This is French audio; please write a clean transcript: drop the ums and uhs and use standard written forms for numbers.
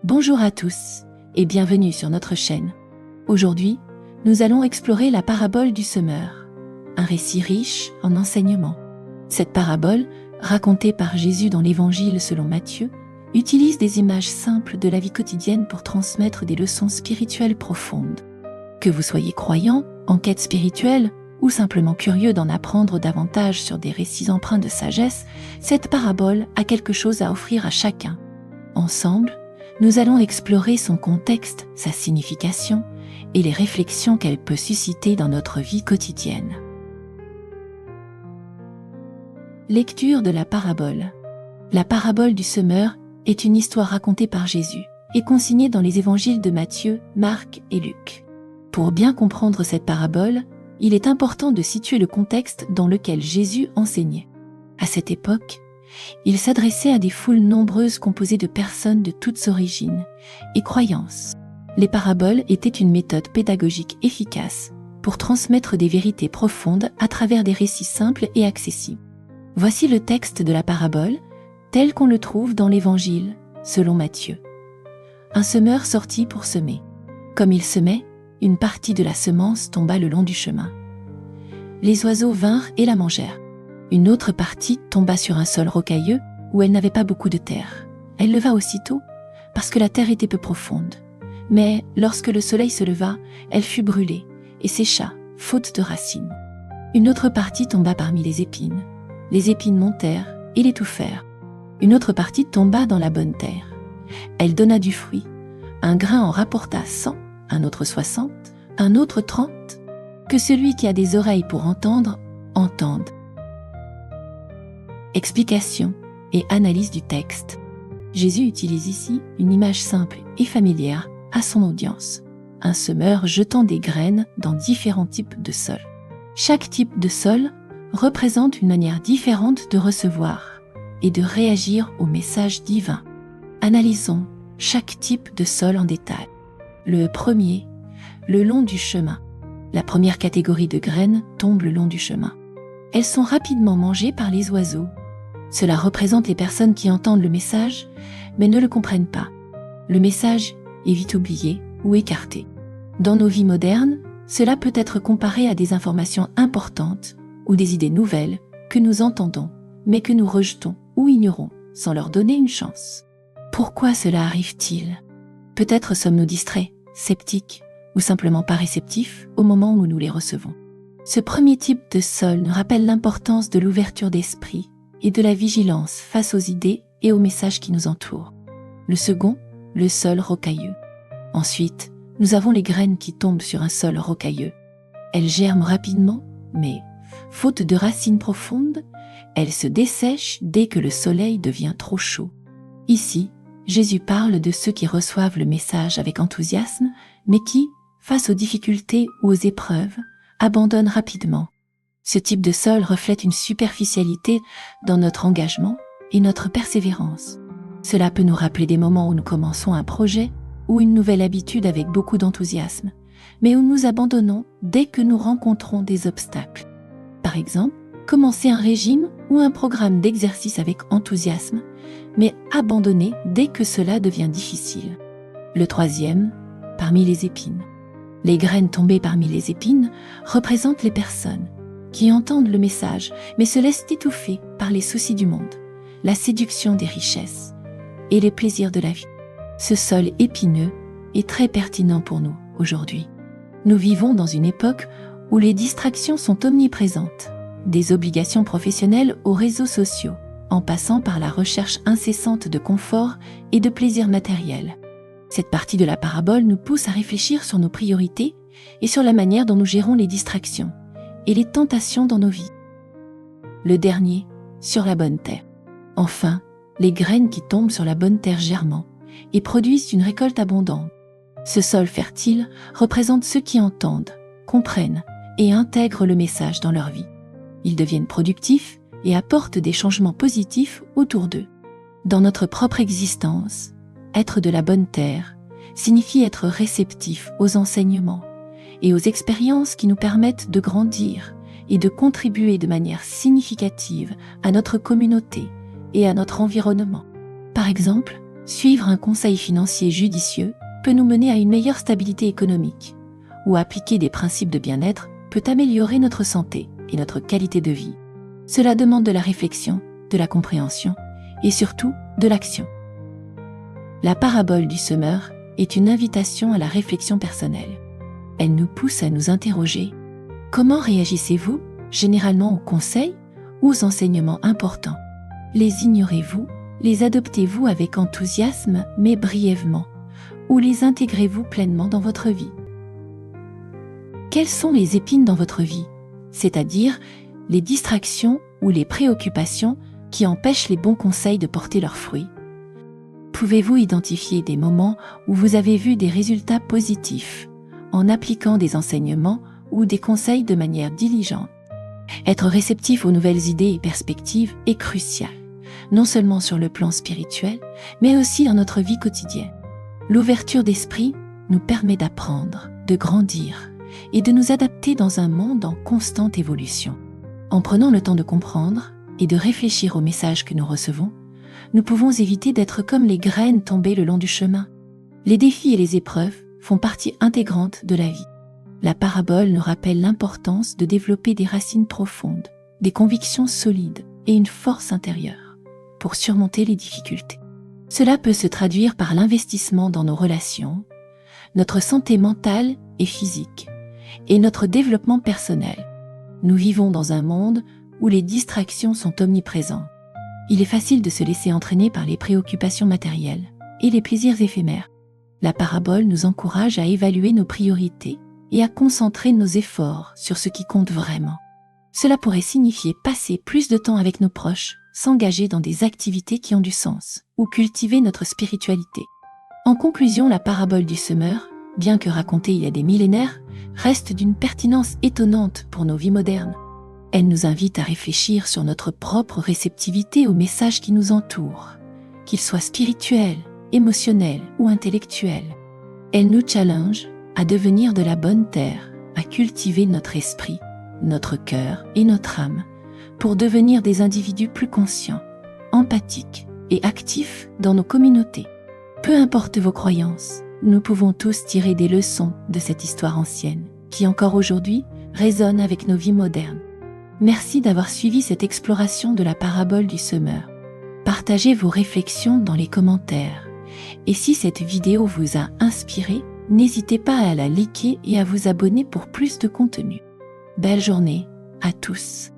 Bonjour à tous et bienvenue sur notre chaîne. Aujourd'hui, nous allons explorer la parabole du semeur, un récit riche en enseignements. Cette parabole, racontée par Jésus dans l'Évangile selon Matthieu, utilise des images simples de la vie quotidienne pour transmettre des leçons spirituelles profondes. Que vous soyez croyant, en quête spirituelle, ou simplement curieux d'en apprendre davantage sur des récits empreints de sagesse, cette parabole a quelque chose à offrir à chacun. Ensemble, nous allons explorer son contexte, sa signification et les réflexions qu'elle peut susciter dans notre vie quotidienne. Lecture de la parabole. La parabole du semeur est une histoire racontée par Jésus et consignée dans les évangiles de Matthieu, Marc et Luc. Pour bien comprendre cette parabole, il est important de situer le contexte dans lequel Jésus enseignait. À cette époque, il s'adressait à des foules nombreuses composées de personnes de toutes origines et croyances. Les paraboles étaient une méthode pédagogique efficace pour transmettre des vérités profondes à travers des récits simples et accessibles. Voici le texte de la parabole, tel qu'on le trouve dans l'Évangile, selon Matthieu. Un semeur sortit pour semer. Comme il semait, une partie de la semence tomba le long du chemin. Les oiseaux vinrent et la mangèrent. Une autre partie tomba sur un sol rocailleux où elle n'avait pas beaucoup de terre. Elle leva aussitôt parce que la terre était peu profonde. Mais lorsque le soleil se leva, elle fut brûlée et sécha, faute de racines. Une autre partie tomba parmi les épines. Les épines montèrent et l'étouffèrent. Une autre partie tomba dans la bonne terre. Elle donna du fruit. Un grain en rapporta 100, un autre 60, un autre 30. Que celui qui a des oreilles pour entendre, entende. Explication et analyse du texte. Jésus utilise ici une image simple et familière à son audience. Un semeur jetant des graines dans différents types de sols. Chaque type de sol représente une manière différente de recevoir et de réagir au message divin. Analysons chaque type de sol en détail. Le premier, le long du chemin. La première catégorie de graines tombe le long du chemin. Elles sont rapidement mangées par les oiseaux. Cela représente les personnes qui entendent le message, mais ne le comprennent pas. Le message est vite oublié ou écarté. Dans nos vies modernes, cela peut être comparé à des informations importantes ou des idées nouvelles que nous entendons, mais que nous rejetons ou ignorons sans leur donner une chance. Pourquoi cela arrive-t-il ? Peut-être sommes-nous distraits, sceptiques ou simplement pas réceptifs au moment où nous les recevons. Ce premier type de sol nous rappelle l'importance de l'ouverture d'esprit et de la vigilance face aux idées et aux messages qui nous entourent. Le second, le sol rocailleux. Ensuite, nous avons les graines qui tombent sur un sol rocailleux. Elles germent rapidement, mais, faute de racines profondes, elles se dessèchent dès que le soleil devient trop chaud. Ici, Jésus parle de ceux qui reçoivent le message avec enthousiasme, mais qui, face aux difficultés ou aux épreuves, abandonnent rapidement. Ce type de sol reflète une superficialité dans notre engagement et notre persévérance. Cela peut nous rappeler des moments où nous commençons un projet ou une nouvelle habitude avec beaucoup d'enthousiasme, mais où nous abandonnons dès que nous rencontrons des obstacles. Par exemple, commencer un régime ou un programme d'exercice avec enthousiasme, mais abandonner dès que cela devient difficile. Le troisième, parmi les épines. Les graines tombées parmi les épines représentent les personnes qui entendent le message, mais se laissent étouffer par les soucis du monde, la séduction des richesses et les plaisirs de la vie. Ce sol épineux est très pertinent pour nous aujourd'hui. Nous vivons dans une époque où les distractions sont omniprésentes, des obligations professionnelles aux réseaux sociaux, en passant par la recherche incessante de confort et de plaisir matériel. Cette partie de la parabole nous pousse à réfléchir sur nos priorités et sur la manière dont nous gérons les distractions et les tentations dans nos vies. Le dernier, sur la bonne terre. Enfin, les graines qui tombent sur la bonne terre germant et produisent une récolte abondante. Ce sol fertile représente ceux qui entendent, comprennent et intègrent le message dans leur vie. Ils deviennent productifs et apportent des changements positifs autour d'eux. Dans notre propre existence, être de la bonne terre signifie être réceptif aux enseignements et aux expériences qui nous permettent de grandir et de contribuer de manière significative à notre communauté et à notre environnement. Par exemple, Suivre un conseil financier judicieux peut nous mener à une meilleure stabilité économique, ou appliquer des principes de bien-être peut améliorer notre santé et notre qualité de vie. Cela demande de la réflexion, de la compréhension et surtout de l'action. La parabole du semeur est une invitation à la réflexion personnelle. Elle nous pousse à nous interroger. Comment réagissez-vous généralement aux conseils ou aux enseignements importants? Les ignorez-vous? Les adoptez-vous avec enthousiasme mais brièvement? Ou les intégrez-vous pleinement dans votre vie? Quelles sont les épines dans votre vie, c'est-à-dire les distractions ou les préoccupations qui empêchent les bons conseils de porter leurs fruits? Pouvez-vous identifier des moments où vous avez vu des résultats positifs en appliquant des enseignements ou des conseils de manière diligente? Être réceptif aux nouvelles idées et perspectives est crucial, non seulement sur le plan spirituel, mais aussi dans notre vie quotidienne. L'ouverture d'esprit nous permet d'apprendre, de grandir et de nous adapter dans un monde en constante évolution. En prenant le temps de comprendre et de réfléchir aux messages que nous recevons, nous pouvons éviter d'être comme les graines tombées le long du chemin. Les défis et les épreuves font partie intégrante de la vie. La parabole nous rappelle l'importance de développer des racines profondes, des convictions solides et une force intérieure pour surmonter les difficultés. Cela peut se traduire par l'investissement dans nos relations, notre santé mentale et physique, et notre développement personnel. Nous vivons dans un monde où les distractions sont omniprésentes. Il est facile de se laisser entraîner par les préoccupations matérielles et les plaisirs éphémères. La parabole nous encourage à évaluer nos priorités et à concentrer nos efforts sur ce qui compte vraiment. Cela pourrait signifier passer plus de temps avec nos proches, s'engager dans des activités qui ont du sens, ou cultiver notre spiritualité. En conclusion, la parabole du semeur, bien que racontée il y a des millénaires, reste d'une pertinence étonnante pour nos vies modernes. Elle nous invite à réfléchir sur notre propre réceptivité aux messages qui nous entourent, qu'ils soient spirituels, émotionnels ou intellectuels. Elle nous challenge à devenir de la bonne terre, à cultiver notre esprit, notre cœur et notre âme, pour devenir des individus plus conscients, empathiques et actifs dans nos communautés. Peu importe vos croyances, nous pouvons tous tirer des leçons de cette histoire ancienne, qui encore aujourd'hui résonne avec nos vies modernes. Merci d'avoir suivi cette exploration de la parabole du semeur. Partagez vos réflexions dans les commentaires. Et si cette vidéo vous a inspiré, n'hésitez pas à la liker et à vous abonner pour plus de contenu. Belle journée à tous!